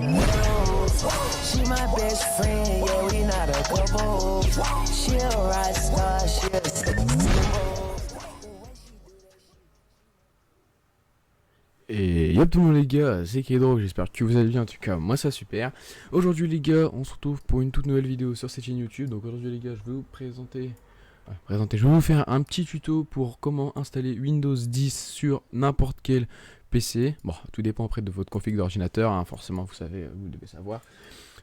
She my best friend, yeah, we not a couple. She a rock star, she a Et yop tout le monde les gars, c'est Kedro, j'espère que vous allez bien, en tout cas moi ça super. Aujourd'hui les gars, on se retrouve pour une toute nouvelle vidéo sur cette chaîne YouTube. Donc aujourd'hui les gars, je vais vous je vais vous faire un petit tuto pour comment installer Windows 10 sur n'importe quel PC. Bon, tout dépend après de votre config d'ordinateur, hein, forcément vous savez, vous devez savoir.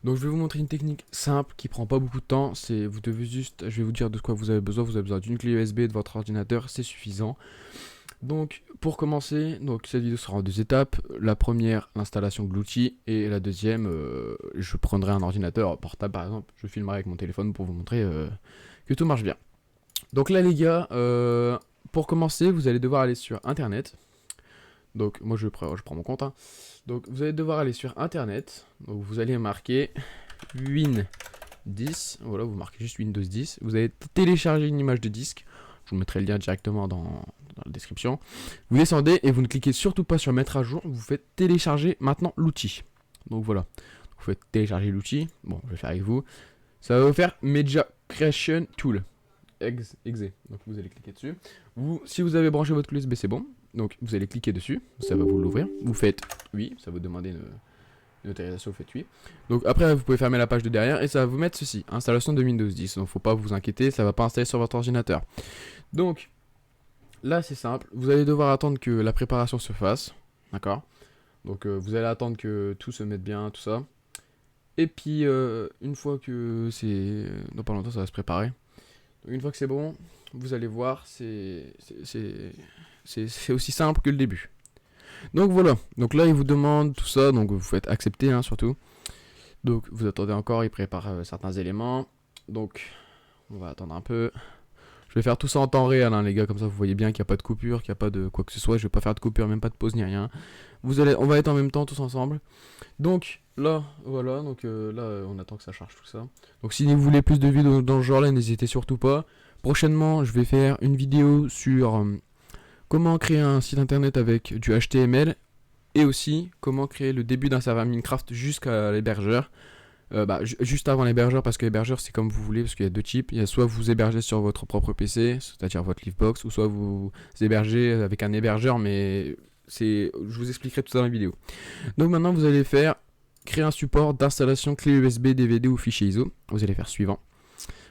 Donc je vais vous montrer une technique simple qui prend pas beaucoup de temps. Vous devez juste, je vais vous dire de quoi vous avez besoin d'une clé USB de votre ordinateur, c'est suffisant. Donc pour commencer, cette vidéo sera en deux étapes. La première, l'installation de l'outil, et la deuxième, je prendrai un ordinateur portable par exemple, je filmerai avec mon téléphone pour vous montrer que tout marche bien. Donc là les gars, pour commencer, vous allez devoir aller sur internet. Donc moi je prends mon compte, hein. Donc vous allez devoir aller sur internet. Donc vous allez marquer Win 10. Voilà, vous marquez juste Windows 10. Vous allez télécharger une image de disque. Je vous mettrai le lien directement dans la description. Vous descendez et vous ne cliquez surtout pas sur mettre à jour. Vous faites télécharger maintenant l'outil. Donc voilà, vous faites télécharger l'outil. Bon, je vais faire avec vous. Ça va vous faire Media Creation Tool. Exe. Donc vous allez cliquer dessus. Si vous avez branché votre clé USB, c'est bon. Donc vous allez cliquer dessus. Ça va vous l'ouvrir. Vous faites oui. Ça va vous demander une autorisation. Vous faites oui. Donc après, vous pouvez fermer la page de derrière et ça va vous mettre ceci. Installation de Windows 10. Donc faut pas vous inquiéter. Ça va pas installer sur votre ordinateur. Donc là c'est simple, vous allez devoir attendre que la préparation se fasse, d'accord. Donc vous allez attendre que tout se mette bien, tout ça. Et puis une fois que c'est... dans pas longtemps ça va se préparer. Donc, une fois que c'est bon, vous allez voir, c'est aussi simple que le début. Donc voilà, donc là il vous demande tout ça, donc vous faites accepter hein, surtout. Donc vous attendez encore, il prépare certains éléments. Donc on va attendre un peu. Je vais faire tout ça en temps réel, hein, les gars, comme ça vous voyez bien qu'il n'y a pas de coupure, qu'il n'y a pas de quoi que ce soit. Je vais pas faire de coupure, même pas de pause ni rien. On va être en même temps tous ensemble. Donc là, voilà, là on attend que ça charge tout ça. Donc si vous voulez plus de vidéos dans ce genre-là, n'hésitez surtout pas. Prochainement, je vais faire une vidéo sur comment créer un site internet avec du HTML et aussi comment créer le début d'un serveur Minecraft jusqu'à l'hébergeur. Juste avant l'hébergeur, parce que l'hébergeur c'est comme vous voulez, parce qu'il y a deux types. Il y a soit vous hébergez sur votre propre PC, c'est-à-dire votre Livebox, ou soit vous hébergez avec un hébergeur, mais je vous expliquerai tout ça dans la vidéo. Donc maintenant vous allez faire créer un support d'installation clé USB, DVD ou fichier ISO. Vous allez faire suivant.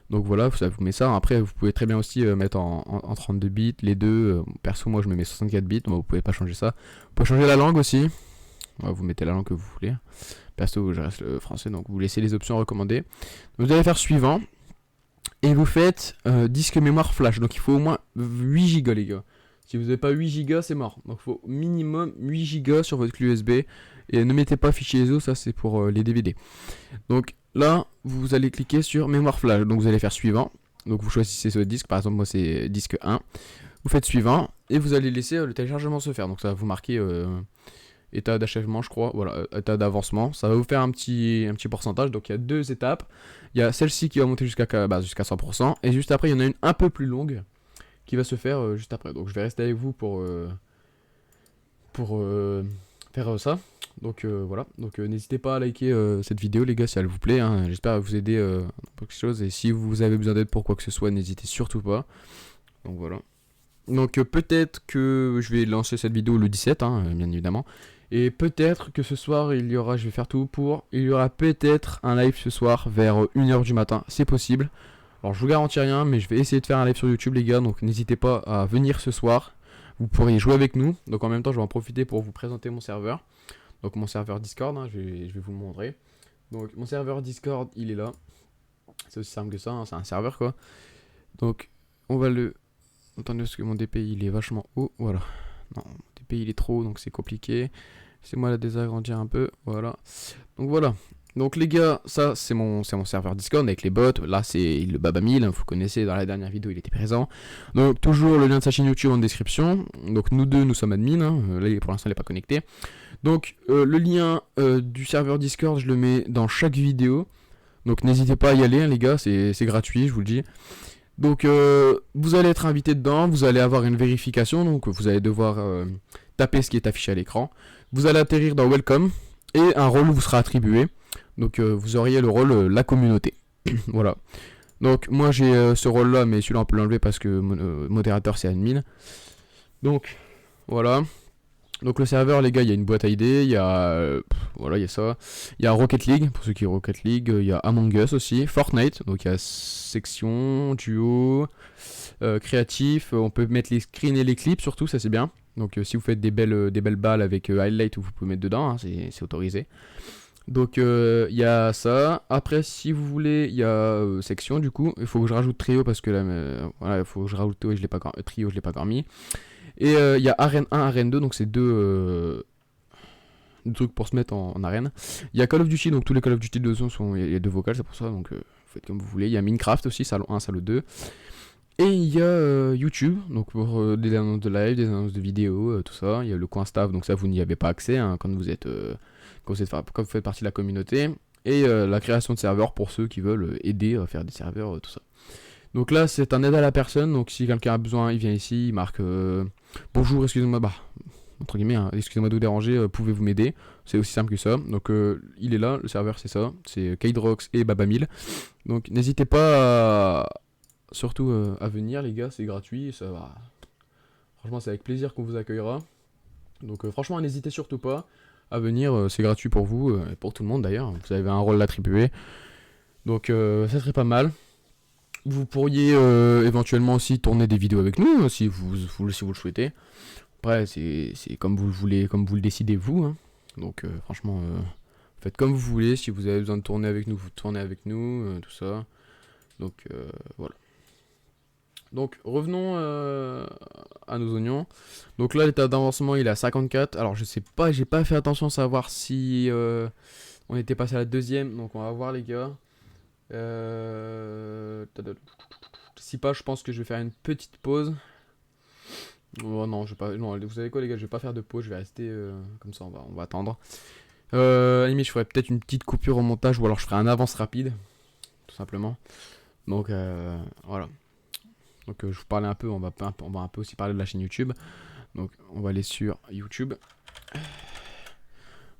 Donc voilà, ça vous met ça. Après vous pouvez très bien aussi mettre en 32 bits les deux. Perso moi je me mets 64 bits, vous pouvez pas changer ça. Vous pouvez changer la langue aussi. Vous mettez la langue que vous voulez. Perso, je reste le français, donc vous laissez les options recommandées. Vous allez faire suivant. Et vous faites disque mémoire flash. Donc il faut au moins 8 Go les gars. Si vous n'avez pas 8 Go, c'est mort. Donc il faut minimum 8 Go sur votre clé USB. Et ne mettez pas fichier ISO, ça c'est pour les DVD. Donc là, vous allez cliquer sur mémoire flash. Donc vous allez faire suivant. Donc vous choisissez ce disque. Par exemple, moi c'est disque 1. Vous faites suivant. Et vous allez laisser le téléchargement se faire. Donc ça va vous marquer... état d'achèvement je crois, voilà, état d'avancement, ça va vous faire un petit pourcentage. Donc il y a deux étapes, il y a celle-ci qui va monter jusqu'à 100%, et juste après il y en a une un peu plus longue qui va se faire juste après. Donc je vais rester avec vous pour faire ça. Donc voilà, donc n'hésitez pas à liker cette vidéo les gars si elle vous plaît, hein. J'espère vous aider pour quelque chose, et si vous avez besoin d'aide pour quoi que ce soit, n'hésitez surtout pas. Donc voilà. Donc peut-être que je vais lancer cette vidéo le 17, hein, bien évidemment. Et peut-être que ce soir, je vais faire tout il y aura peut-être un live ce soir vers 1h du matin, c'est possible. Alors je vous garantis rien, mais je vais essayer de faire un live sur YouTube les gars, donc n'hésitez pas à venir ce soir. Vous pourrez jouer avec nous, donc en même temps je vais en profiter pour vous présenter mon serveur. Donc mon serveur Discord, hein, je vais vous le montrer. Donc mon serveur Discord, il est là. C'est aussi simple que ça, hein, c'est un serveur quoi. Donc on va le... Attendez parce que mon DPI il est vachement haut, voilà. Non, mon DPI il est trop haut donc c'est compliqué. Laissez-moi la désagrandir un peu, voilà. Donc voilà. Donc les gars, ça c'est mon serveur Discord avec les bots. Là c'est le Baba1000, vous connaissez, dans la dernière vidéo il était présent. Donc toujours le lien de sa chaîne YouTube en description. Donc nous deux nous sommes admins, hein. Là pour l'instant il n'est pas connecté. Donc le lien du serveur Discord je le mets dans chaque vidéo. Donc n'hésitez pas à y aller hein, les gars, c'est gratuit je vous le dis. Donc vous allez être invité dedans, vous allez avoir une vérification, donc vous allez devoir taper ce qui est affiché à l'écran. Vous allez atterrir dans Welcome, et un rôle vous sera attribué. Donc vous auriez le rôle la communauté. Voilà. Donc moi j'ai ce rôle là, mais celui-là on peut l'enlever parce que modérateur c'est admin. Donc voilà. Donc le serveur les gars, il y a une boîte ID, il y a voilà, il y a ça. Il y a Rocket League pour ceux qui Rocket League, il y a Among Us aussi, Fortnite, donc il y a section, duo, créatif, on peut mettre les screens et les clips surtout, ça c'est bien. Donc si vous faites des belles balles avec highlight, vous pouvez mettre dedans, hein, c'est autorisé. Donc il y a ça. Après si vous voulez, il y a section du coup. Il faut que je rajoute trio parce que là, voilà, il faut que je rajoute trio, je l'ai pas encore mis. Et il y a arène 1, arène 2, donc c'est deux trucs pour se mettre en arène. Il y a Call of Duty, donc tous les Call of Duty de son sont, il y a deux vocales, c'est pour ça, donc faites comme vous voulez. Il y a Minecraft aussi, salon 1, salon 2. Et il y a YouTube, donc pour des annonces de live, des annonces de vidéos, tout ça. Il y a le coin staff, donc ça vous n'y avez pas accès hein, quand vous faites partie de la communauté. Et la création de serveurs pour ceux qui veulent aider à faire des serveurs, tout ça. Donc là c'est un aide à la personne, donc si quelqu'un a besoin, il vient ici, il marque bonjour, excusez-moi, entre guillemets, hein, excusez-moi de vous déranger, pouvez-vous m'aider? C'est aussi simple que ça. Donc il est là, le serveur c'est ça, c'est Kadrox et Baba1000. Donc n'hésitez pas surtout à venir les gars, c'est gratuit, ça va. Franchement c'est avec plaisir qu'on vous accueillera. Donc franchement n'hésitez surtout pas à venir, c'est gratuit pour vous, et pour tout le monde d'ailleurs, vous avez un rôle attribué. Donc ça serait pas mal. Vous pourriez éventuellement aussi tourner des vidéos avec nous si vous le souhaitez. Après c'est comme vous le voulez, comme vous le décidez vous hein. Donc franchement faites comme vous voulez. Si vous avez besoin de tourner avec nous, vous tournez avec nous, tout ça. Donc voilà. Donc revenons à nos oignons. Donc là l'état d'avancement il est à 54. Alors je sais pas, j'ai pas fait attention à savoir si on était passé à la deuxième. Donc on va voir les gars. Si pas, je pense que je vais faire une petite pause. Oh non, je vais pas. Non, vous savez quoi les gars, je vais pas faire de pause, je vais rester comme ça, on va attendre. À la limite, je ferai peut-être une petite coupure au montage ou alors je ferai un avance rapide, tout simplement. Donc voilà. Donc je vous parlais un peu, on va un peu aussi parler de la chaîne YouTube. Donc on va aller sur YouTube.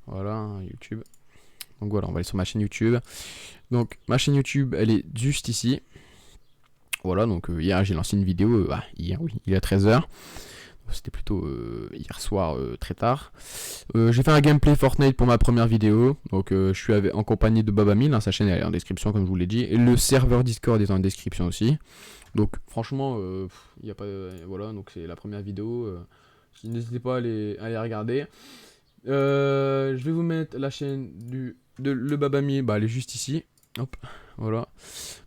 Voilà, YouTube. Donc voilà, on va aller sur ma chaîne YouTube. Donc ma chaîne YouTube, elle est juste ici. Voilà, donc hier j'ai lancé une vidéo, hier oui, il est à 13h. C'était plutôt hier soir très tard. J'ai fait un gameplay Fortnite pour ma première vidéo. Donc je suis en compagnie de Baba1000, hein, sa chaîne elle est en description comme je vous l'ai dit. Et le serveur Discord est en description aussi. Donc franchement, il n'y a pas... voilà, donc c'est la première vidéo. N'hésitez pas à les regarder. Je vais vous mettre la chaîne de le Baba1000, elle est juste ici. Hop, voilà.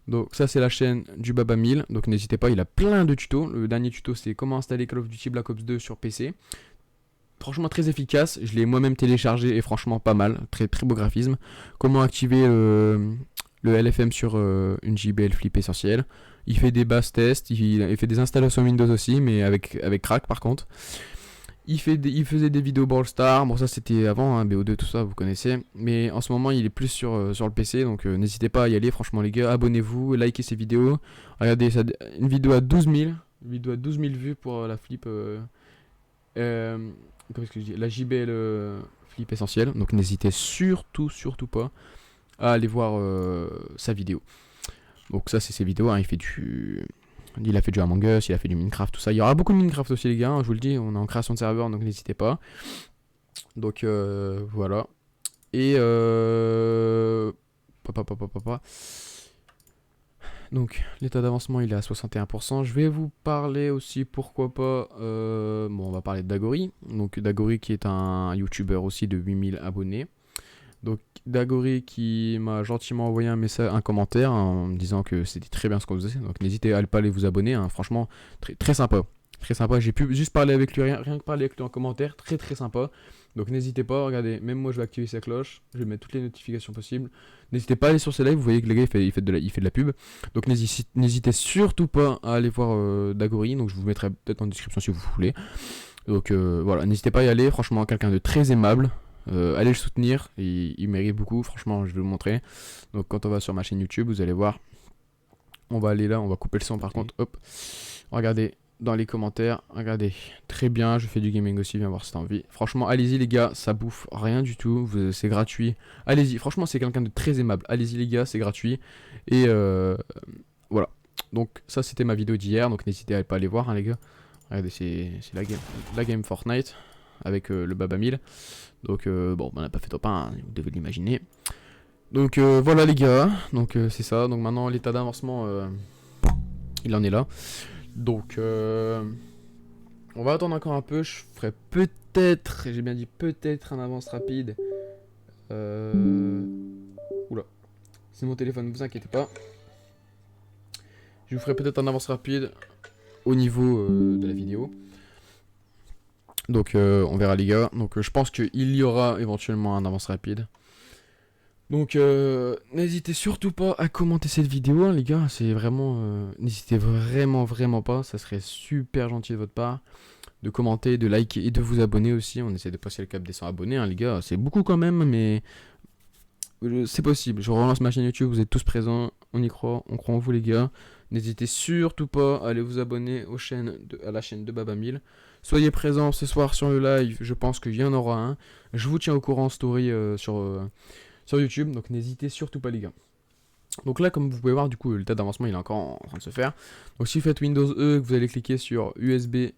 Donc ça c'est la chaîne du Baba1000. Donc n'hésitez pas, il a plein de tutos. Le dernier tuto c'est comment installer Call of Duty Black Ops 2 sur PC. Franchement très efficace. Je l'ai moi-même téléchargé et franchement pas mal. Très très beau graphisme. Comment activer le LFM sur une JBL Flip essentielle. Il fait des bases tests. Il fait des installations Windows aussi, mais avec crack par contre. Il faisait des vidéos Brawl Stars, bon ça c'était avant, hein, BO2 tout ça vous connaissez, mais en ce moment il est plus sur le PC, donc n'hésitez pas à y aller, franchement les gars, abonnez-vous, likez ses vidéos, regardez ça, une vidéo à 12 000, vues pour la flip, comment est-ce que je dis, la JBL flip essentielle, donc n'hésitez surtout pas à aller voir sa vidéo. Donc ça c'est ses vidéos, hein, il a fait du Among Us, il a fait du Minecraft, tout ça. Il y aura beaucoup de Minecraft aussi les gars, hein, je vous le dis, on est en création de serveur donc n'hésitez pas. Donc voilà. Et donc l'état d'avancement il est à 61%. Je vais vous parler aussi pourquoi pas. Bon on va parler de Dagory. Donc Dagory qui est un YouTuber aussi de 8000 abonnés. Donc Dagory qui m'a gentiment envoyé un commentaire en me disant que c'était très bien ce qu'on faisait. Donc n'hésitez pas à aller vous abonner, hein. Franchement très, très sympa. Très sympa, j'ai pu juste parler avec lui, rien que parler avec lui en commentaire, très très sympa. Donc n'hésitez pas, regardez, même moi je vais activer sa cloche, je vais mettre toutes les notifications possibles. N'hésitez pas à aller sur ses lives, vous voyez que le gars il fait de la pub. Donc n'hésitez surtout pas à aller voir Dagory, donc je vous mettrai peut-être en description si vous voulez. Donc voilà, n'hésitez pas à y aller, franchement quelqu'un de très aimable. Allez le soutenir, il mérite beaucoup, franchement je vais vous montrer. Donc quand on va sur ma chaîne YouTube, vous allez voir. On va aller là, on va couper le son par contre, hop. Regardez, dans les commentaires. Regardez, très bien, je fais du gaming aussi, viens voir si t'as envie. Franchement, allez-y les gars, ça bouffe rien du tout, c'est gratuit. Allez-y, franchement, c'est quelqu'un de très aimable. Allez-y les gars, c'est gratuit. Et voilà. Donc ça, c'était ma vidéo d'hier, donc n'hésitez pas à aller voir, hein, les gars. Regardez, c'est la game Fortnite avec le Baba 1000. Donc bon, on n'a pas fait top 1, hein, vous devez l'imaginer. Donc voilà les gars, donc c'est ça. Donc maintenant, l'état d'avancement, il en est là. Donc, on va attendre encore un peu. Je ferai peut-être, j'ai bien dit peut-être, un avance rapide. Oula, c'est mon téléphone, ne vous inquiétez pas. Je vous ferai peut-être un avance rapide au niveau de la vidéo. Donc, on verra les gars. Donc, je pense qu'il y aura éventuellement un avance rapide. Donc n'hésitez surtout pas à commenter cette vidéo, hein, les gars, c'est vraiment, n'hésitez vraiment pas, ça serait super gentil de votre part, de commenter, de liker et de vous abonner aussi, on essaie de passer le cap des 100 abonnés, hein, les gars, c'est beaucoup quand même, mais c'est possible, je relance ma chaîne YouTube, vous êtes tous présents, on y croit, on croit en vous les gars, n'hésitez surtout pas à aller vous abonner à la chaîne de Baba 1000, soyez présents ce soir sur le live, je pense qu'il y en aura un, je vous tiens au courant en story sur YouTube, donc n'hésitez surtout pas les gars. Donc là, comme vous pouvez voir, du coup, le tas d'avancement il est encore en train de se faire. Donc si vous faites Windows E, que vous allez cliquer sur USB,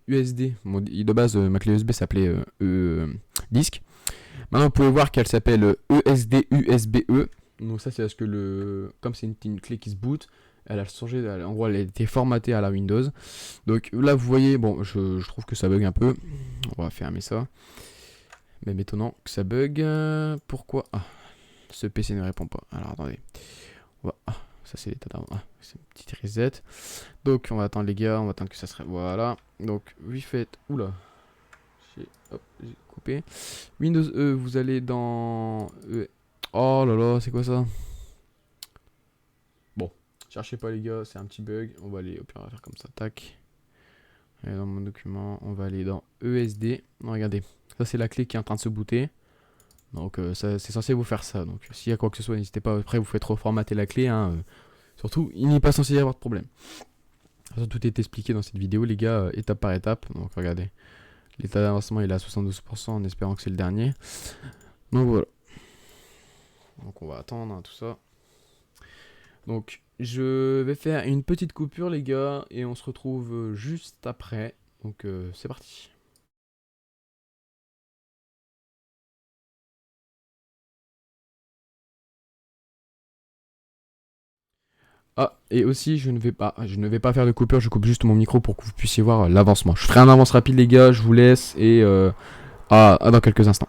USD, bon, de base ma clé USB s'appelait disque. Maintenant vous pouvez voir qu'elle s'appelle ESD USB-E. Donc ça c'est parce que comme c'est une clé qui se boot, elle a changé, en gros elle a été formatée à la Windows. Donc là vous voyez, bon je trouve que ça bug un peu. On va fermer ça. Même étonnant que ça bug. Pourquoi? Ah, ce PC ne répond pas. Alors attendez. Ça c'est l'état d'avant. Ah, c'est une petite reset. Donc on va attendre les gars. On va attendre que ça serait. Voilà. Donc oui faites. Oula. Hop, j'ai coupé. Windows E, vous allez dans. Oh là là, c'est quoi ça? Bon, cherchez pas les gars, c'est un petit bug. On va aller. Au pire, on va faire comme ça. Tac. Et dans mon document, on va aller dans ESD. Non, regardez. Ça, c'est la clé qui est en train de se booter. Donc, c'est censé vous faire ça. Donc, s'il y a quoi que ce soit, n'hésitez pas. Après, vous faites reformater la clé. Hein. Surtout, il n'est pas censé y avoir de problème. Tout est expliqué dans cette vidéo, les gars, étape par étape. Donc, regardez. L'état d'avancement, il est à 72% en espérant que c'est le dernier. Donc, voilà. Donc, on va attendre hein, tout ça. Donc, je vais faire une petite coupure, les gars. Et on se retrouve juste après. Donc, c'est parti. Ah, et aussi, je ne vais pas faire de coupure, je coupe juste mon micro pour que vous puissiez voir l'avancement. Je ferai un avance rapide, les gars, je vous laisse, et dans quelques instants.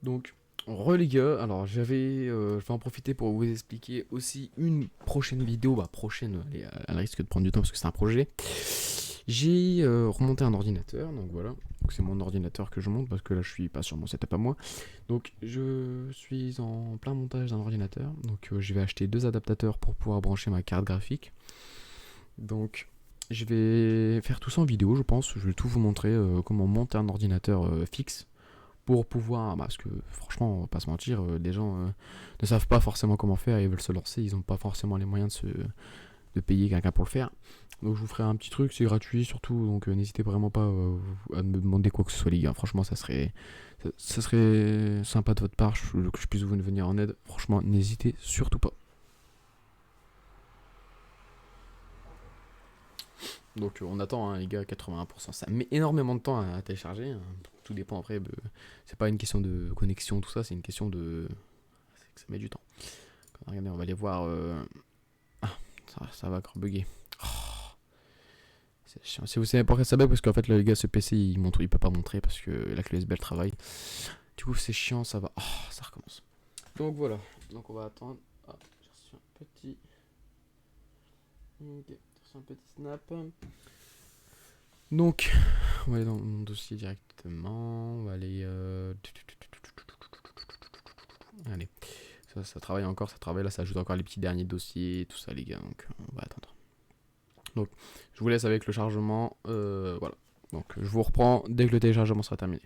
Donc, les gars, alors je vais en profiter pour vous expliquer aussi une prochaine vidéo, prochaine, elle risque de prendre du temps parce que c'est un projet. J'ai remonté un ordinateur, donc voilà, donc c'est mon ordinateur que je monte parce que là je suis pas sur mon setup à moi. Donc je suis en plein montage d'un ordinateur, donc je vais acheter 2 adaptateurs pour pouvoir brancher ma carte graphique. Donc je vais faire tout ça en vidéo, je pense, je vais tout vous montrer comment monter un ordinateur fixe. Pour pouvoir, parce que franchement, on va pas se mentir, les gens ne savent pas forcément comment faire et ils veulent se lancer, ils n'ont pas forcément les moyens de payer quelqu'un pour le faire. Donc je vous ferai un petit truc, c'est gratuit surtout, donc n'hésitez vraiment pas à me demander quoi que ce soit les gars, franchement ça serait sympa de votre part que je puisse vous venir en aide, franchement n'hésitez surtout pas. Donc on attend, hein, les gars, 81%. Ça met énormément de temps à télécharger, hein. Tout dépend après. C'est pas une question de connexion, tout ça, c'est une question de. C'est que ça met du temps. Regardez, on va aller voir. Ah, ça va encore bugger. Oh, c'est chiant. Si vous savez pourquoi ça bug, parce qu'en fait, là, les gars, ce PC il peut pas montrer parce que la clé USB elle travaille. Du coup, c'est chiant, ça va. Oh, ça recommence. Donc voilà. Donc on va attendre. Ah, j'ai reçu un petit. Ok, j'ai reçu un petit snap. Donc, on va aller dans mon dossier directement. On va aller. Allez. Ça travaille encore, ça travaille. Là, ça ajoute encore les petits derniers dossiers, tout ça, les gars. Donc, on va attendre. Donc, je vous laisse avec le chargement. Voilà. Donc, je vous reprends dès que le téléchargement sera terminé.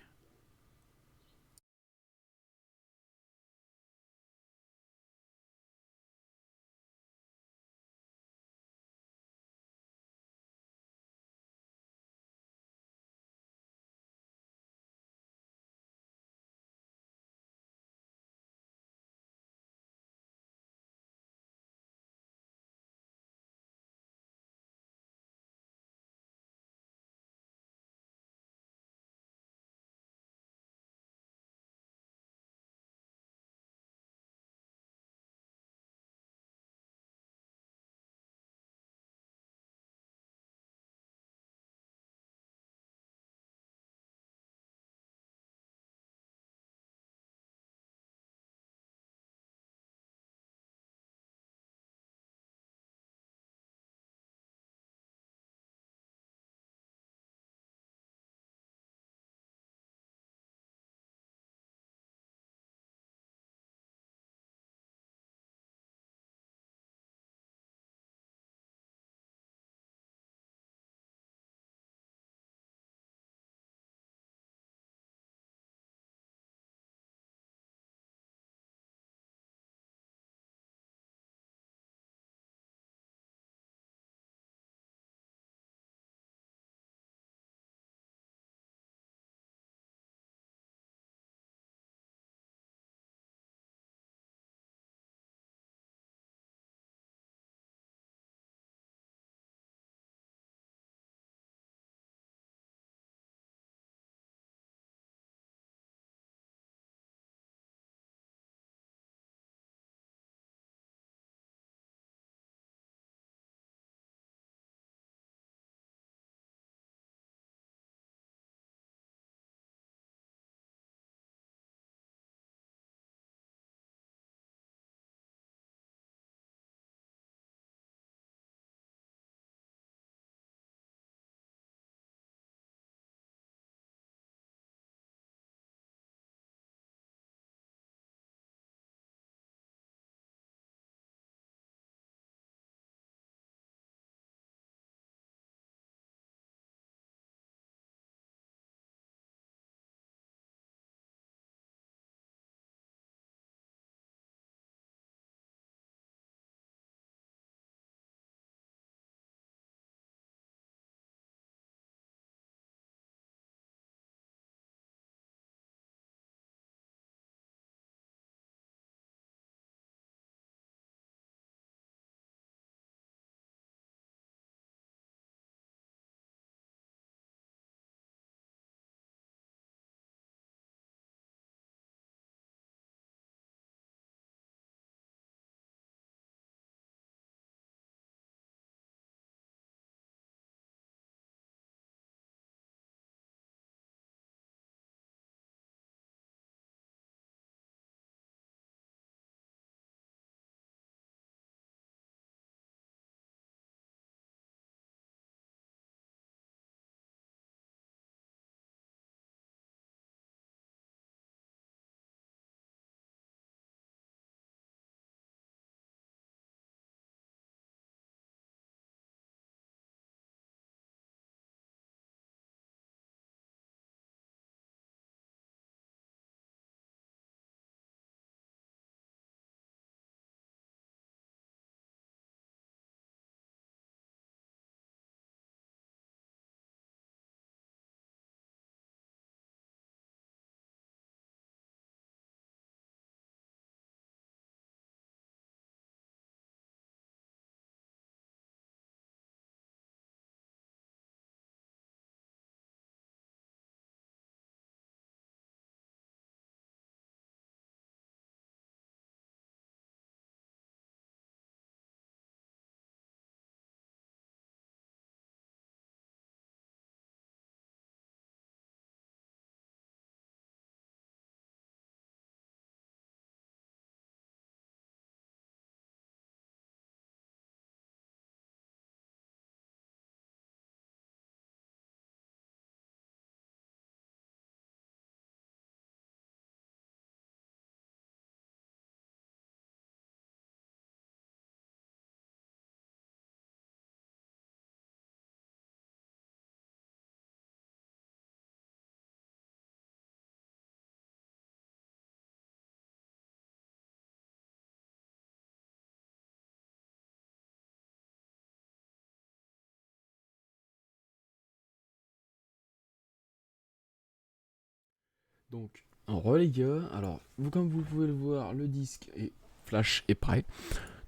Donc, en re les gars, alors, comme vous pouvez le voir, le disque est flash est prêt.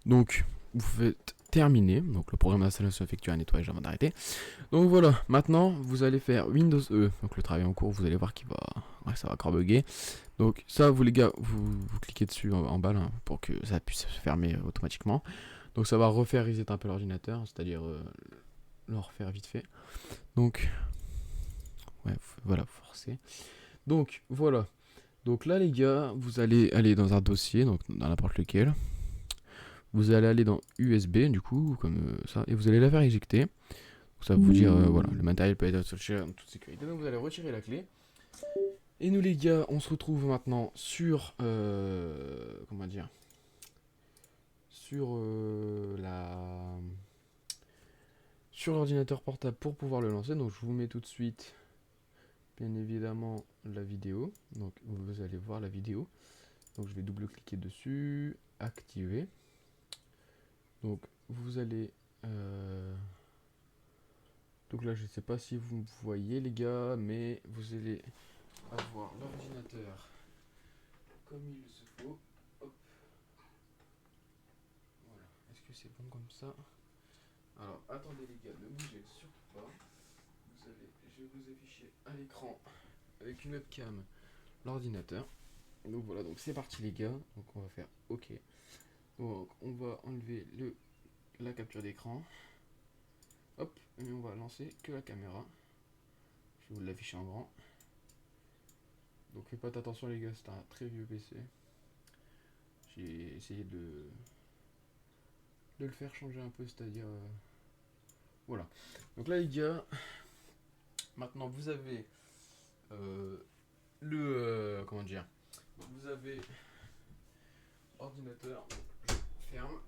Donc, vous faites terminer. Donc, le programme d'installation effectue un nettoyage avant d'arrêter. Donc voilà, maintenant, vous allez faire Windows E. Donc, le travail en cours, vous allez voir qu'il va... Ouais, ça va encore bugger. Donc, ça, vous les gars, vous cliquez dessus en bas, là, pour que ça puisse se fermer automatiquement. Donc, ça va refaire reset un peu l'ordinateur, c'est-à-dire le refaire vite fait. Donc, ouais, voilà, forcer. Donc, voilà. Donc là, les gars, vous allez aller dans un dossier, donc dans n'importe lequel. Vous allez aller dans USB, du coup, comme ça, et vous allez la faire éjecter. Donc ça va vous dire, voilà, le matériel peut être associé en toute sécurité. Donc vous allez retirer la clé. Et nous, les gars, on se retrouve maintenant sur, comment dire, sur sur l'ordinateur portable pour pouvoir le lancer. Donc je vous mets tout de suite, bien évidemment, la vidéo. Donc vous allez voir la vidéo. Donc je vais double-cliquer dessus, activer. Donc vous allez... Donc là je sais pas si vous voyez les gars, mais vous allez avoir l'ordinateur comme il se faut. Hop. Voilà. Est-ce que c'est bon comme ça? Alors attendez les gars, ne bougez surtout pas. Je vais vous afficher à l'écran avec une webcam l'ordinateur. Donc voilà, donc c'est parti les gars. Donc on va faire OK. Donc on va enlever la capture d'écran. Hop, et on va lancer que la caméra. Je vais vous l'afficher en grand. Donc faites pas attention les gars, c'est un très vieux PC. J'ai essayé de le faire changer un peu, c'est-à-dire... voilà. Donc là les gars, maintenant vous avez comment dire, vous avez ordinateur. Je ferme.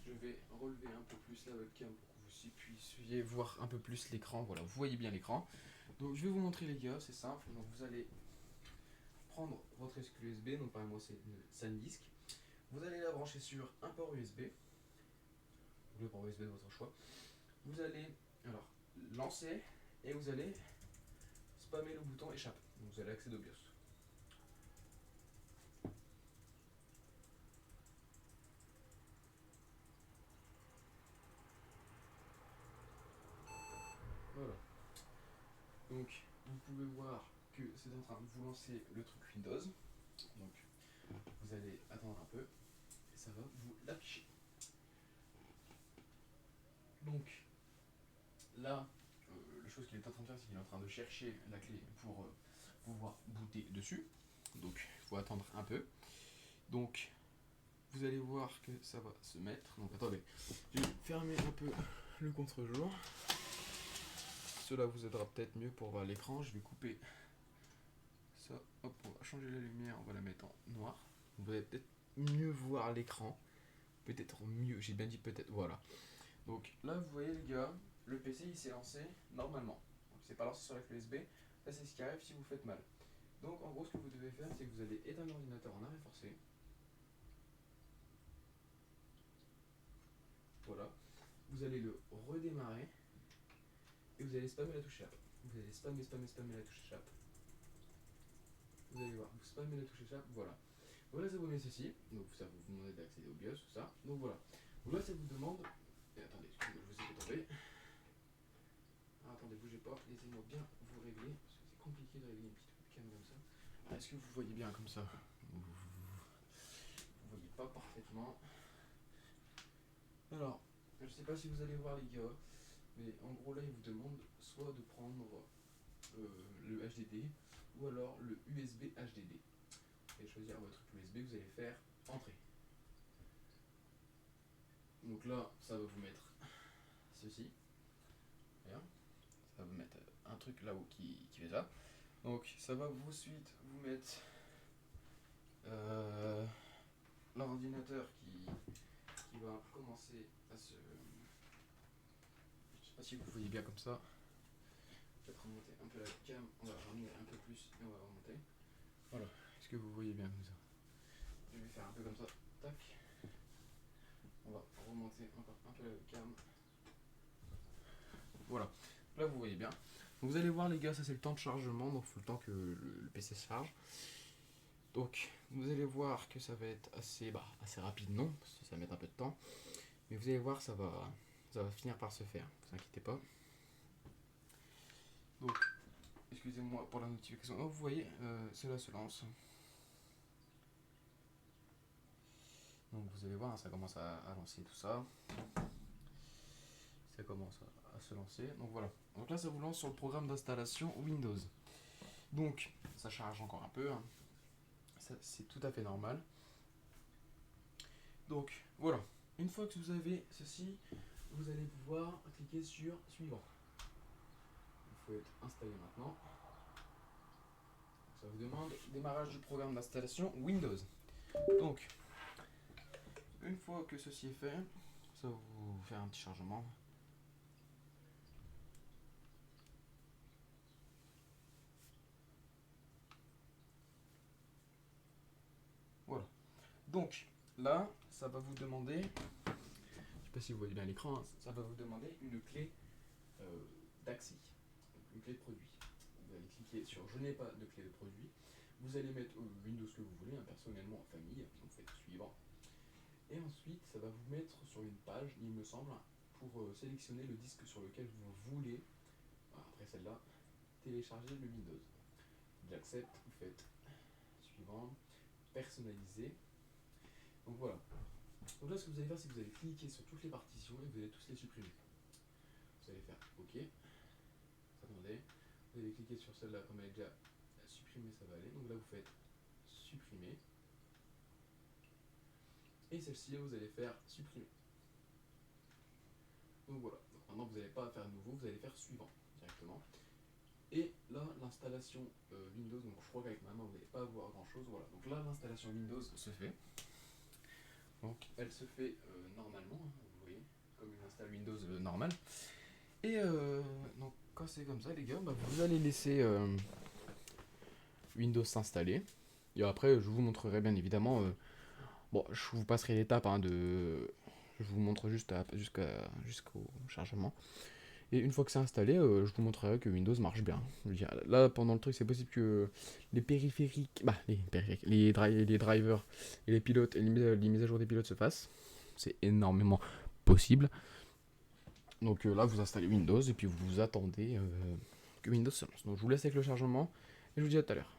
Je vais relever un peu plus la webcam pour que vous puissiez voir un peu plus l'écran. Voilà, vous voyez bien l'écran. Donc je vais vous montrer les gars, c'est simple. Donc vous allez prendre votre clé USB, donc par exemple moi c'est une SanDisk. Vous allez la brancher sur un port USB, le port USB de votre choix. Vous allez alors lancer et vous allez spammer le bouton échappe. Donc vous allez accéder au BIOS. Voilà. Donc vous pouvez voir que c'est en train de vous lancer le truc Windows. Donc vous allez attendre un peu et ça va vous l'afficher. Donc là, la chose qu'il est en train de faire, c'est qu'il est en train de chercher la clé pour pouvoir booter dessus. Donc il faut attendre un peu. Donc vous allez voir que ça va se mettre. Donc attendez, je vais fermer un peu le contre-jour. Cela vous aidera peut-être mieux pour voir l'écran. Je vais couper ça. Hop, on va changer la lumière, on va la mettre en noir. Vous allez peut-être mieux voir l'écran. Peut-être mieux, j'ai bien dit peut-être. Voilà. Donc là, vous voyez les gars, le PC il s'est lancé normalement. Donc c'est pas lancé sur la clé USB. Ça c'est ce qui arrive si vous faites mal. Donc en gros, ce que vous devez faire, c'est que vous allez éteindre l'ordinateur en arrêt forcé. Voilà. Vous allez le redémarrer. Et vous allez spammer la touche échappe. Vous allez spammer la touche échappe. Vous allez voir, vous spammez la touche échappe, voilà. Voilà, ça vous met ceci. Donc ça vous demande d'accéder au BIOS, tout ça. Donc voilà. Donc là, ça vous demande... Et attendez, excusez-moi, je vous ai fait tomber. Ah, attendez, bougez pas, laissez-moi bien vous régler. Parce que c'est compliqué de régler une petite webcam comme ça. Ah, est-ce que vous voyez bien comme ça? Vous voyez pas parfaitement. Alors, je sais pas si vous allez voir les gars, mais en gros là, il vous demande soit de prendre le HDD ou alors le USB HDD. Et choisir votre USB, vous allez faire entrée. Donc là, ça va vous mettre ceci. Bien. Ça va vous mettre un truc là-haut qui fait ça. Donc ça va vous ensuite vous mettre l'ordinateur qui va commencer à se... Je sais pas si vous voyez bien comme ça. Je vais remonter un peu la cam, on va ramener un peu plus et on va remonter. Voilà, est-ce que vous voyez bien comme ça? Je vais faire un peu comme ça, tac. On va remonter encore un peu la cam. Voilà, là vous voyez bien. Donc vous allez voir les gars, ça c'est le temps de chargement, donc il faut le temps que le PC se charge. Donc vous allez voir que ça va être assez rapide, non, parce que ça va mettre un peu de temps. Mais vous allez voir, ça va finir par se faire, ne vous inquiétez pas. Donc, excusez-moi pour la notification. Oh, vous voyez, cela se lance. Donc vous allez voir, ça commence à lancer tout ça. Ça commence à se lancer. Donc voilà. Donc là, ça vous lance sur le programme d'installation Windows. Donc, ça charge encore un peu. Hein. C'est tout à fait normal. Donc voilà. Une fois que vous avez ceci, vous allez pouvoir cliquer sur suivant. Il faut être installé maintenant. Ça vous demande démarrage du programme d'installation Windows. Donc, une fois que ceci est fait, ça va vous faire un petit chargement. Voilà. Donc, là, ça va vous demander, je ne sais pas si vous voyez bien l'écran, hein, ça va vous demander une clé d'accès, une clé de produit. Vous allez cliquer sur je n'ai pas de clé de produit. Vous allez mettre Windows que vous voulez, hein, personnellement en famille, donc vous faites suivant. Et ensuite, ça va vous mettre sur une page, il me semble, pour sélectionner le disque sur lequel vous voulez, après celle-là, télécharger le Windows. J'accepte, vous faites suivant, personnaliser. Donc voilà. Donc là, ce que vous allez faire, c'est que vous allez cliquer sur toutes les partitions et vous allez tous les supprimer. Vous allez faire OK. Attendez. Vous allez cliquer sur celle-là, comme elle est déjà supprimée, ça va aller. Donc là, vous faites supprimer. Et celle-ci, vous allez faire supprimer. Donc voilà. Donc maintenant, vous n'allez pas faire nouveau, vous allez faire suivant directement. Et là, l'installation Windows, donc je crois qu'avec maintenant, vous n'allez pas voir grand-chose. Voilà. Donc là, l'installation Windows se fait. Donc elle se fait normalement, hein, vous voyez, comme une install Windows normale. Et donc quand c'est comme ça les gars, vous allez laisser Windows s'installer. Et après je vous montrerai bien évidemment, bon je vous passerai l'étape hein, je vous montre juste jusqu'au chargement. Et une fois que c'est installé, je vous montrerai que Windows marche bien. Je veux dire, là pendant le truc c'est possible que les périphériques, les drivers et les pilotes et les mises à jour des pilotes se fassent. C'est énormément possible. Donc là, vous installez Windows et puis vous attendez que Windows se lance. Donc je vous laisse avec le chargement et je vous dis à tout à l'heure.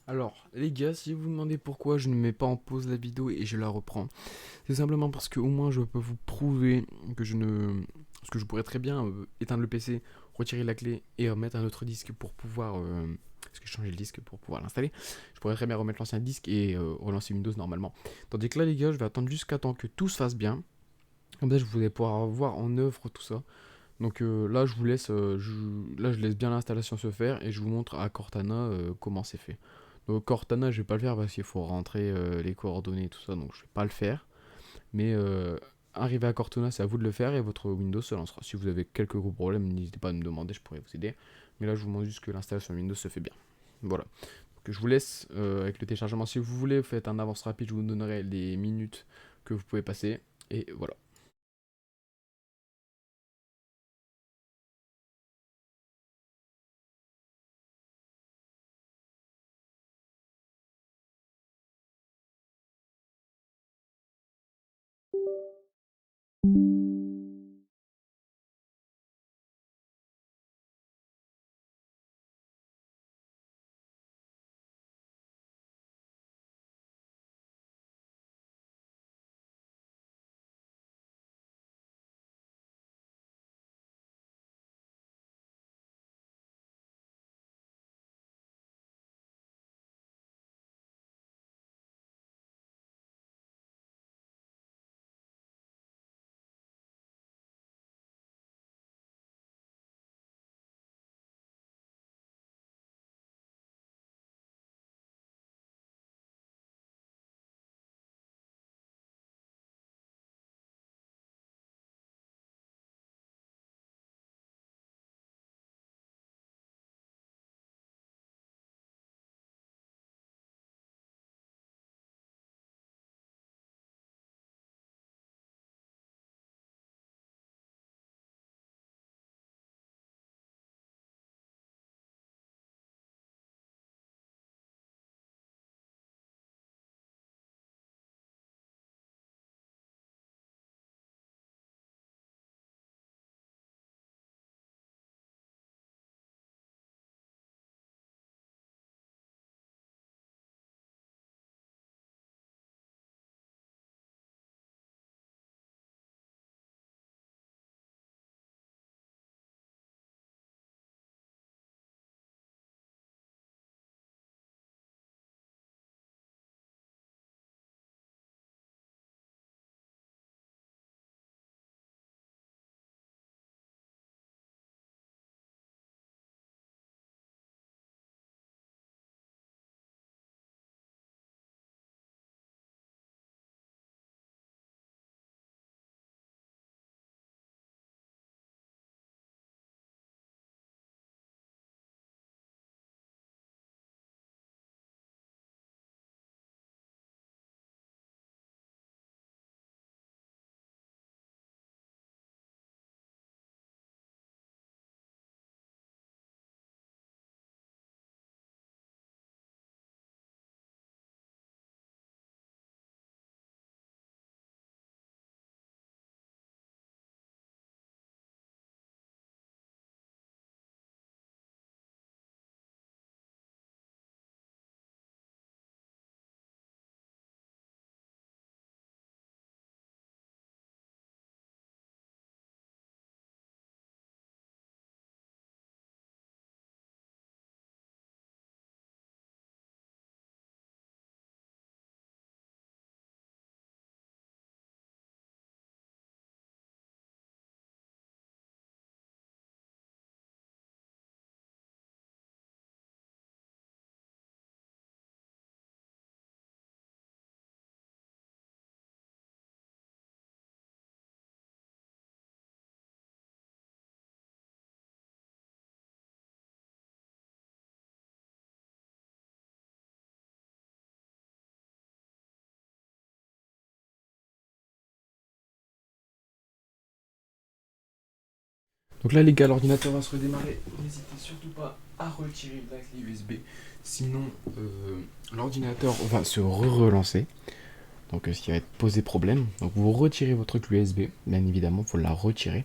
Alors, les gars, si vous vous demandez pourquoi je ne mets pas en pause la vidéo et je la reprends, c'est simplement parce que au moins je peux vous prouver que je ne. Parce que je pourrais très bien éteindre le PC, retirer la clé et remettre un autre disque pour pouvoir. Parce que j'ai changé le disque pour pouvoir l'installer. Je pourrais très bien remettre l'ancien disque et relancer Windows normalement. Tandis que là, les gars, je vais attendre jusqu'à temps que tout se fasse bien. Comme ça, je vais pouvoir voir en œuvre tout ça. Donc là, je vous laisse, là, je laisse bien l'installation se faire et je vous montre à Cortana comment c'est fait. Donc Cortana, je vais pas le faire parce qu'il faut rentrer les coordonnées et tout ça, donc je vais pas le faire. Mais arrivé à Cortana, c'est à vous de le faire et votre Windows se lancera. Si vous avez quelques gros problèmes, n'hésitez pas à me demander, je pourrais vous aider. Mais là, je vous montre juste que l'installation Windows se fait bien. Voilà. Donc je vous laisse avec le téléchargement. Si vous voulez, faites un avance rapide, je vous donnerai les minutes que vous pouvez passer. Et voilà. Donc là les gars, l'ordinateur va se redémarrer. N'hésitez surtout pas à retirer la clé USB. Sinon l'ordinateur va se relancer. Donc ce qui va être poser problème. Donc vous retirez votre clé USB. Bien évidemment, il faut la retirer.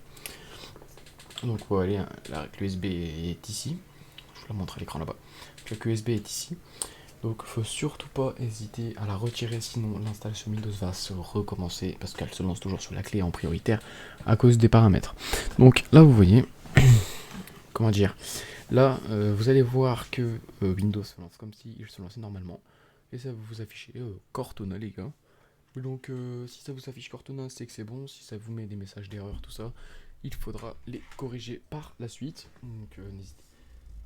Donc vous allez, la clé USB est ici. Je vous la montre à l'écran là-bas. La clé USB est ici. Donc il faut surtout pas hésiter à la retirer, sinon l'installation Windows va se recommencer parce qu'elle se lance toujours sur la clé en prioritaire à cause des paramètres. Donc là vous voyez, comment dire, là vous allez voir que Windows se lance comme s'il se lançait normalement et ça va vous afficher Cortana les gars. Donc si ça vous affiche Cortana, c'est que c'est bon. Si ça vous met des messages d'erreur, tout ça, il faudra les corriger par la suite. Donc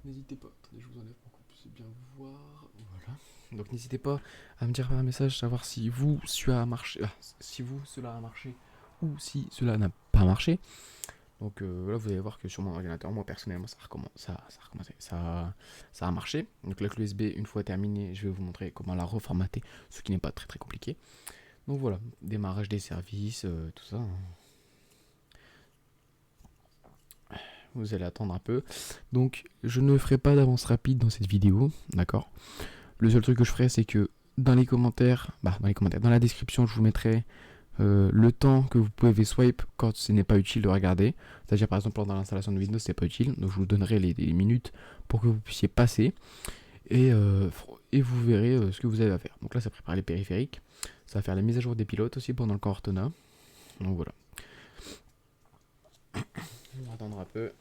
n'hésitez pas, attendez, je vous enlève pour qu'on puisse bien voir. Voilà. Donc n'hésitez pas à me dire par un message, savoir si vous cela a marché, ou si cela n'a pas marché. Donc là vous allez voir que sur mon ordinateur, moi personnellement, ça a marché. Donc la clé USB, une fois terminée, je vais vous montrer comment la reformater, ce qui n'est pas très très compliqué. Donc voilà, démarrage des services, tout ça. Vous allez attendre un peu. Donc je ne ferai pas d'avance rapide dans cette vidéo, d'accord. Le seul truc que je ferai, c'est que dans les commentaires, dans la description, je vous mettrai le temps que vous pouvez swipe quand ce n'est pas utile de regarder. C'est-à-dire par exemple pendant l'installation de Windows c'est pas utile, donc je vous donnerai les minutes pour que vous puissiez passer et vous verrez ce que vous avez à faire. Donc là ça prépare les périphériques, ça va faire la mise à jour des pilotes aussi pendant le Cortana. Donc voilà. On va attendre un peu.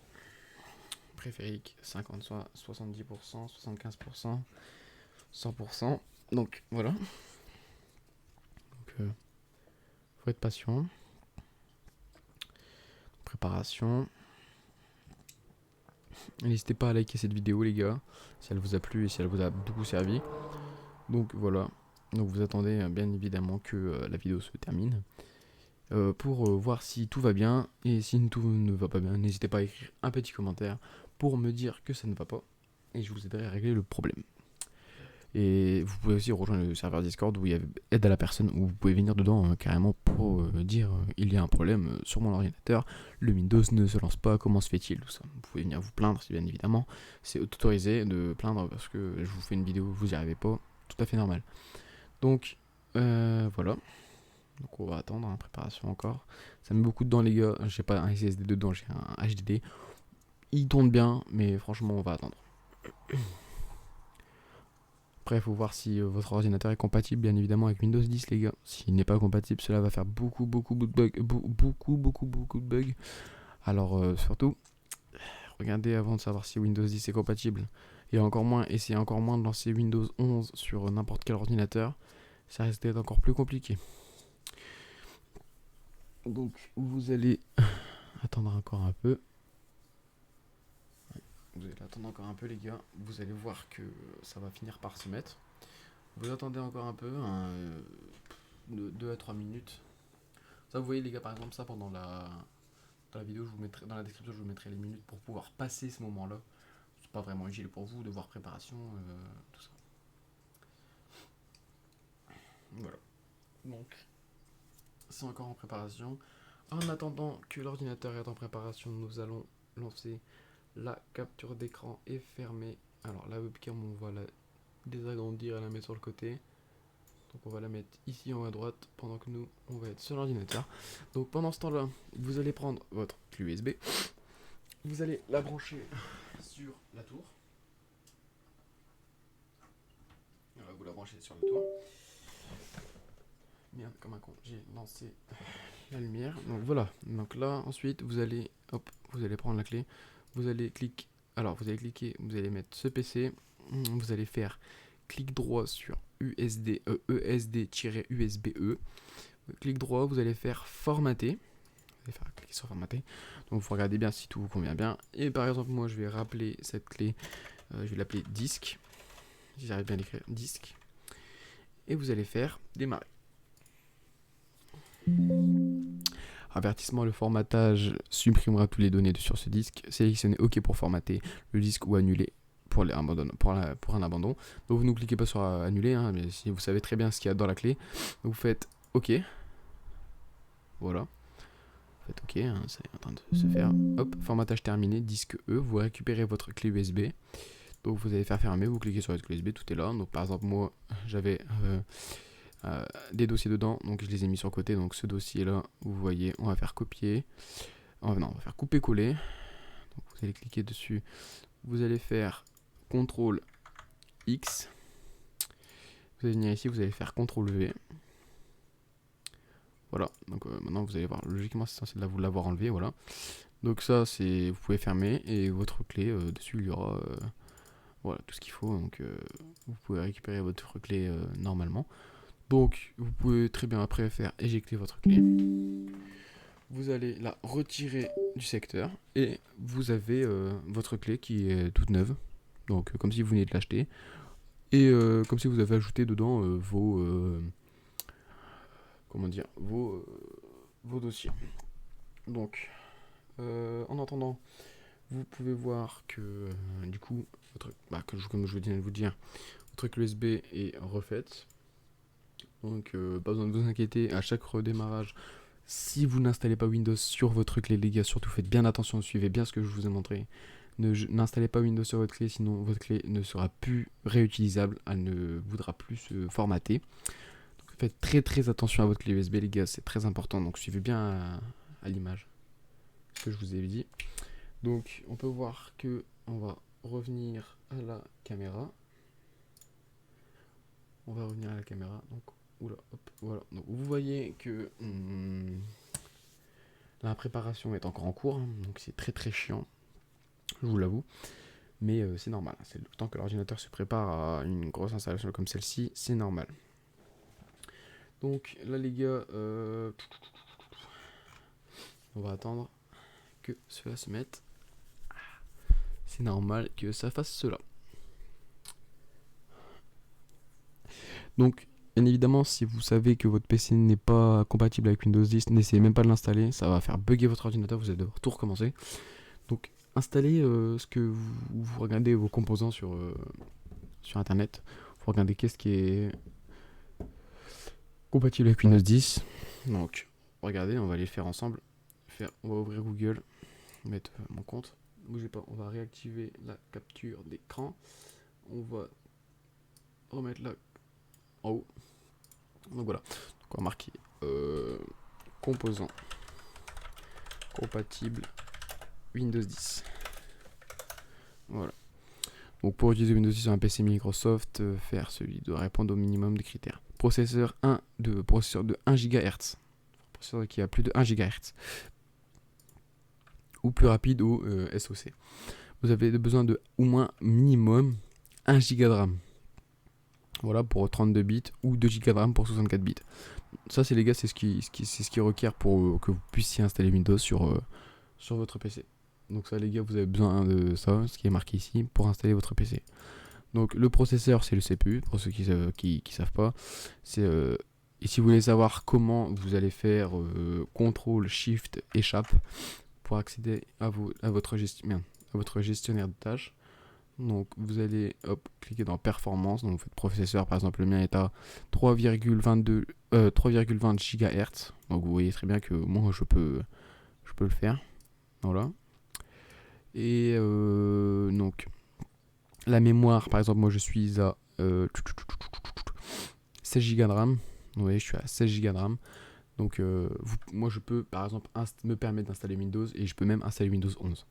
Périphérique 50, 70%, 75%, 100%. Donc voilà. Donc faut être patient. Préparation. N'hésitez pas à liker cette vidéo les gars, si elle vous a plu et si elle vous a beaucoup servi. Donc voilà. Donc vous attendez bien évidemment que la vidéo se termine. Pour voir si tout va bien, et si tout ne va pas bien, n'hésitez pas à écrire un petit commentaire pour me dire que ça ne va pas, et je vous aiderai à régler le problème. Et vous pouvez aussi rejoindre le serveur Discord où il y a aide à la personne, où vous pouvez venir dedans carrément pour dire il y a un problème sur mon ordinateur, le Windows ne se lance pas, comment se fait-il, tout ça. Vous pouvez venir vous plaindre, si bien évidemment, c'est autorisé de plaindre parce que je vous fais une vidéo, vous n'y arrivez pas, tout à fait normal. Donc voilà. Donc on va attendre, préparation encore. Ça met beaucoup dedans les gars, j'ai pas un SSD dedans, j'ai un HDD. Il tourne bien, mais franchement on va attendre. Après il faut voir si votre ordinateur est compatible bien évidemment avec Windows 10 les gars. S'il n'est pas compatible, cela va faire beaucoup de bugs. Alors surtout, regardez avant de savoir si Windows 10 est compatible. Et encore moins, essayez encore moins de lancer Windows 11 sur n'importe quel ordinateur. Ça risque d'être encore plus compliqué. Donc vous allez attendre encore un peu. Vous allez attendre encore un peu les gars. Vous allez voir que ça va finir par se mettre. Vous attendez encore un peu, de 2 à 3 minutes. Ça vous voyez les gars par exemple ça pendant dans la vidéo je vous mettrai, dans la description je vous mettrai les minutes pour pouvoir passer ce moment là. C'est pas vraiment utile pour vous de voir préparation, tout ça. Voilà. Donc c'est encore en préparation. En attendant que l'ordinateur est en préparation, nous allons lancer la capture d'écran et fermer. Alors la webcam on va la désagrandir et la mettre sur le côté. Donc on va la mettre ici en haut à droite pendant que nous on va être sur l'ordinateur. Donc pendant ce temps là, vous allez prendre votre clé USB. Vous allez la brancher sur la tour. Voilà, vous la branchez sur la tour. Merde, comme un con, j'ai lancé la lumière. Donc voilà, donc là ensuite vous allez prendre la clé, vous allez cliquer, vous allez mettre ce PC, vous allez faire clic droit sur ESD-USB-E, clic droit, vous allez faire formater, vous allez faire cliquer sur formater, donc vous regardez bien si tout vous convient bien, et par exemple moi je vais rappeler cette clé, je vais l'appeler disque, si j'arrive bien à l'écrire, disque, et vous allez faire démarrer. Avertissement, le formatage supprimera toutes les données sur ce disque. Sélectionnez OK pour formater le disque ou annuler pour un abandon. Donc vous ne cliquez pas sur annuler, hein, mais si vous savez très bien ce qu'il y a dans la clé, vous faites OK. Voilà. Vous faites OK, hein, c'est en train de se faire. Hop, formatage terminé, disque E. Vous récupérez votre clé USB. Donc vous allez faire fermer, vous cliquez sur votre clé USB, tout est là. Donc par exemple moi j'avais des dossiers dedans, donc je les ai mis sur le côté. Donc ce dossier là, vous voyez, on va faire copier, on va faire couper coller. Donc vous allez cliquer dessus, vous allez faire CTRL X, vous allez venir ici, vous allez faire CTRL V. Voilà, donc maintenant vous allez voir, logiquement c'est censé vous l'avoir enlevé, voilà. Donc ça c'est, vous pouvez fermer, et votre clé dessus il y aura voilà tout ce qu'il faut, donc vous pouvez récupérer votre clé normalement. Donc vous pouvez très bien après faire éjecter votre clé. Vous allez la retirer du secteur et vous avez votre clé qui est toute neuve. Donc comme si vous veniez de l'acheter. Et comme si vous avez ajouté dedans vos dossiers. Donc en attendant, vous pouvez voir que du coup, comme je venais de vous dire, votre clé USB est refaite. Donc pas besoin de vous inquiéter à chaque redémarrage. Si vous n'installez pas Windows sur votre clé, les gars, surtout faites bien attention, suivez bien ce que je vous ai montré. N'installez pas Windows sur votre clé, sinon votre clé ne sera plus réutilisable, elle ne voudra plus se formater. Donc faites très attention à votre clé USB les gars, c'est très important, donc suivez bien à l'image ce que je vous ai dit. Donc on peut voir que on va revenir à la caméra. On va revenir à la caméra. Donc oula, hop, voilà. Donc vous voyez que la préparation est encore en cours, hein, donc c'est très chiant, je vous l'avoue. Mais c'est normal, c'est le temps que l'ordinateur se prépare à une grosse installation comme celle-ci, c'est normal. Donc là les gars, on va attendre que cela se mette. C'est normal que ça fasse cela. Donc bien évidemment, si vous savez que votre PC n'est pas compatible avec Windows 10, n'essayez même pas de l'installer, ça va faire bugger votre ordinateur, vous allez devoir tout recommencer. Donc installez ce que vous regardez vos composants sur internet, vous regardez qu'est-ce qui est compatible avec Windows 10. Donc regardez, on va aller le faire ensemble. On va ouvrir Google, mettre mon compte. Bougez pas, on va réactiver la capture d'écran. On va remettre là en haut. Donc voilà, donc on va marquer composants compatible Windows 10. Voilà. Donc pour utiliser Windows 10 sur un PC Microsoft, faire celui doit répondre au minimum de critères. Processeur de 1 GHz. Processeur qui a plus de 1 GHz. Ou plus rapide ou SoC. Vous avez besoin de au moins minimum 1 Go de RAM. Voilà pour 32 bits ou 2 Go de RAM pour 64 bits. Ça c'est les gars, c'est ce qui requiert pour que vous puissiez installer Windows sur votre PC. Donc ça les gars, vous avez besoin de ça, ce qui est marqué ici, pour installer votre PC. Donc le processeur c'est le CPU, pour ceux qui savent pas. Et si vous voulez savoir comment vous allez faire CTRL SHIFT échappe pour accéder à votre gestionnaire de tâches. Donc vous allez cliquer dans performance, donc vous faites processeur, par exemple le mien est à 3,20 GHz. Donc vous voyez très bien que moi je peux le faire. Voilà. Et donc la mémoire, par exemple moi je suis à 16 Go de RAM. Vous voyez, je suis à 16 Go de RAM. Donc moi je peux par exemple me permettre d'installer Windows et je peux même installer Windows 11.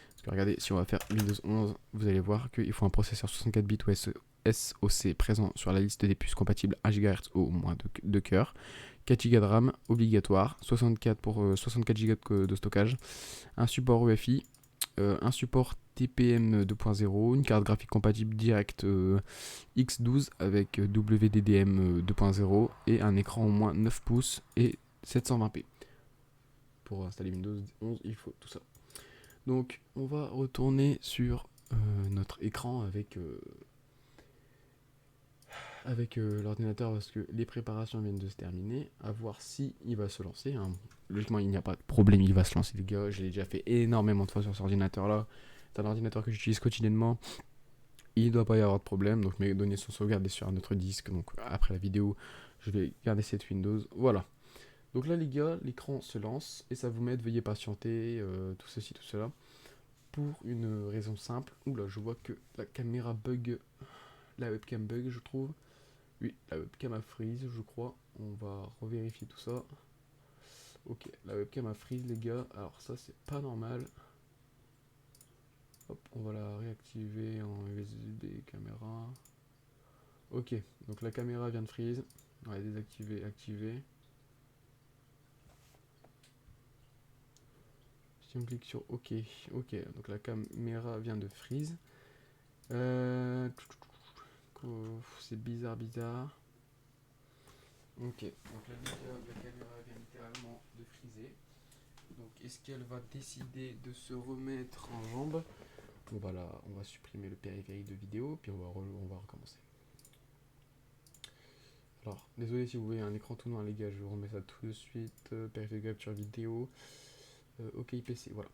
Parce que regardez, si on va faire Windows 11, vous allez voir qu'il faut un processeur 64 bits ou SoC présent sur la liste des puces compatibles 1 GHz au moins 2 cœurs. 4 Go de RAM obligatoire, 64 Go de stockage, un support UEFI, un support TPM 2.0, une carte graphique compatible direct X12 avec WDDM 2.0 et un écran au moins 9 pouces et 720p. Pour installer Windows 11, il faut tout ça. Donc on va retourner sur notre écran avec l'ordinateur parce que les préparations viennent de se terminer, à voir si il va se lancer, hein. Logiquement il n'y a pas de problème, il va se lancer les gars, je l'ai déjà fait énormément de fois sur cet ordinateur là, c'est un ordinateur que j'utilise quotidiennement, il ne doit pas y avoir de problème, donc mes données sont sauvegardées sur un autre disque, donc après la vidéo je vais garder cette Windows, voilà. Donc là les gars, l'écran se lance et ça vous met veuillez patienter, tout ceci, tout cela, pour une raison simple. Oula, je vois que la caméra bug, la webcam bug je trouve. Oui, la webcam a freeze je crois. On va revérifier tout ça. Ok, la webcam a freeze les gars. Alors ça c'est pas normal. Hop, on va la réactiver en USB caméra. Ok, donc la caméra vient de freeze. On va désactiver, activer. Si on clique sur OK, donc la caméra vient de freeze. C'est bizarre. Ok, donc la caméra vient littéralement de freezer. Donc est-ce qu'elle va décider de se remettre en jambe? On va supprimer le périphérique de vidéo, puis on va recommencer. Alors, désolé si vous voyez un écran tout noir les gars, je vous remets ça tout de suite. Périphérique de capture vidéo. OK PC, voilà.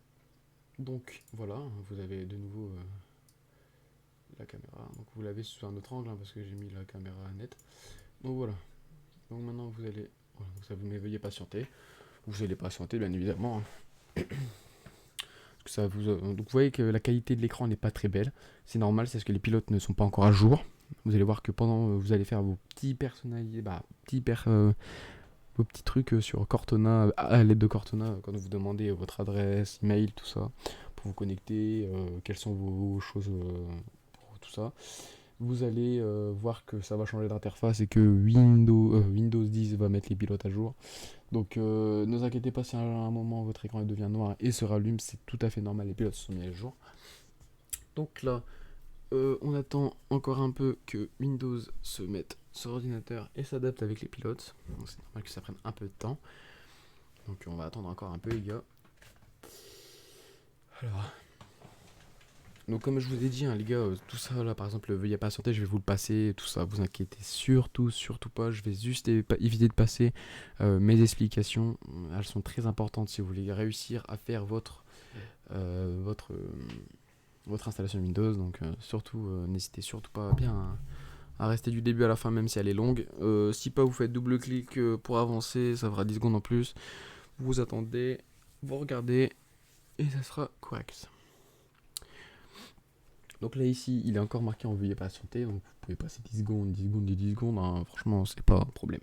Donc voilà, vous avez de nouveau la caméra. Donc vous l'avez sous un autre angle hein, parce que j'ai mis la caméra nette. Donc voilà. Donc maintenant vous allez, voilà, donc ça vous met veuillez patienter. Vous allez patienter bien évidemment. Hein. Donc vous voyez que la qualité de l'écran n'est pas très belle. C'est normal, c'est parce que les pilotes ne sont pas encore à jour. Vous allez voir que pendant vous allez faire vos petits personnalités, vos petits trucs sur Cortana, à l'aide de Cortana, quand vous demandez votre adresse, email, tout ça, pour vous connecter, quelles sont vos choses, pour tout ça. Vous allez voir que ça va changer d'interface et que Windows 10 va mettre les pilotes à jour. Donc ne vous inquiétez pas si à un moment votre écran devient noir et se rallume, c'est tout à fait normal, les pilotes se sont mis à jour. Donc là, on attend encore un peu que Windows se mette sur l'ordinateur et s'adapte avec les pilotes. Donc c'est normal que ça prenne un peu de temps. Donc on va attendre encore un peu les gars. Alors. Donc comme je vous ai dit, hein, les gars, tout ça là, par exemple, veuillez patienter, je vais vous le passer, tout ça, vous inquiétez surtout pas, je vais juste éviter de passer mes explications, elles sont très importantes si vous voulez réussir à faire votre installation Windows, donc n'hésitez surtout pas bien à rester du début à la fin, même si elle est longue. Si pas, vous faites double clic pour avancer, ça fera 10 secondes en plus, vous attendez, vous regardez, et ça sera correct. Donc là ici, il est encore marqué en veuillez patienter, donc vous pouvez passer 10 secondes, 10 secondes et 10 secondes, hein, franchement c'est pas un problème.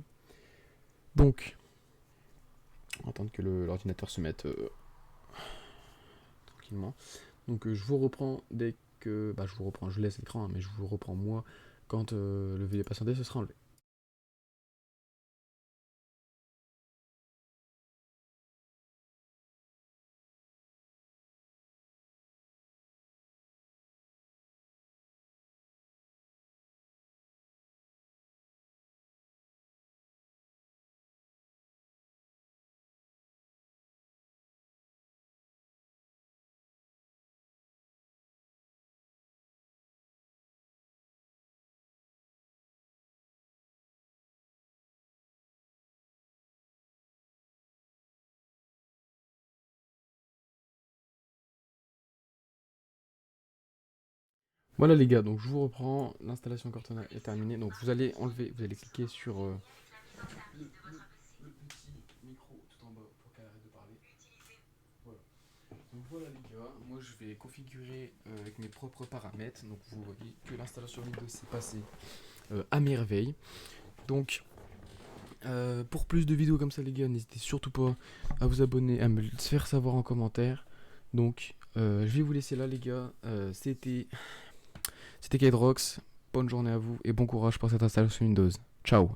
Donc, on va attendre que l'ordinateur se mette tranquillement. Donc je vous reprends dès que... je laisse l'écran, hein, mais je vous reprends moi quand le veuillez patienter ce sera enlevé. Voilà les gars, donc je vous reprends, l'installation Cortana est terminée, donc vous allez enlever, vous allez cliquer sur le petit micro tout en bas pour qu'elle arrête de parler. Voilà. Donc voilà les gars, moi je vais configurer avec mes propres paramètres, donc vous voyez que l'installation Windows s'est passée à merveille. Donc pour plus de vidéos comme ça les gars, n'hésitez surtout pas à vous abonner, à me le faire savoir en commentaire. Donc je vais vous laisser là les gars, c'était Kydrox, bonne journée à vous et bon courage pour cette installation Windows. Ciao.